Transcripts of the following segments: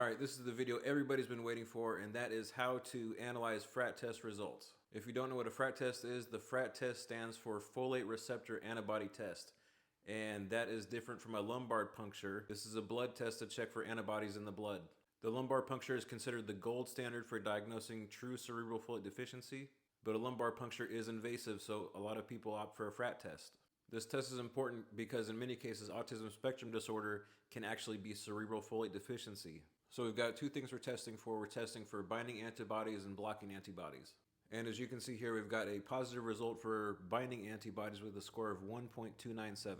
All right, this is the video everybody's been waiting for, and that is how to analyze FRAT test results. If you don't know what a FRAT test is, the FRAT test stands for Folate Receptor Antibody Test, and that is different from a lumbar puncture. This is a blood test to check for antibodies in the blood. The lumbar puncture is considered the gold standard for diagnosing true cerebral folate deficiency, but a lumbar puncture is invasive, so a lot of people opt for a FRAT test. This test is important because in many cases, autism spectrum disorder can actually be cerebral folate deficiency. So we've got two things we're testing for. We're testing for binding antibodies and blocking antibodies. And as you can see here, we've got a positive result for binding antibodies with a score of 1.297.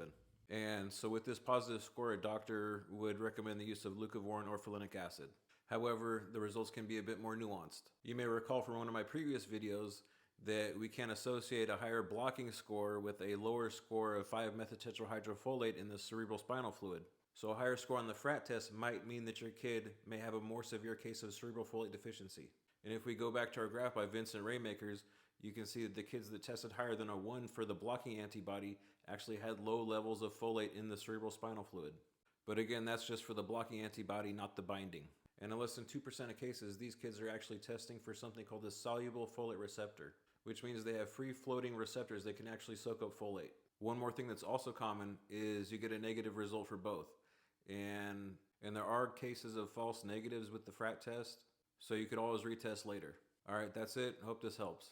And so with this positive score, a doctor would recommend the use of leucovorin or folinic acid. However, the results can be a bit more nuanced. You may recall from one of my previous videos that we can associate a higher blocking score with a lower score of 5-methyltetrahydrofolate in the cerebral spinal fluid. So a higher score on the FRAT test might mean that your kid may have a more severe case of cerebral folate deficiency. And if we go back to our graph by Vincent Raymakers, you can see that the kids that tested higher than a 1 for the blocking antibody actually had low levels of folate in the cerebral spinal fluid. But again, that's just for the blocking antibody, not the binding. And in less than 2% of cases, these kids are actually testing for something called the soluble folate receptor, which means they have free-floating receptors that can actually soak up folate. One more thing that's also common is you get a negative result for both. And there are cases of false negatives with the FRAT test, so you could always retest later. All right, that's it. Hope this helps.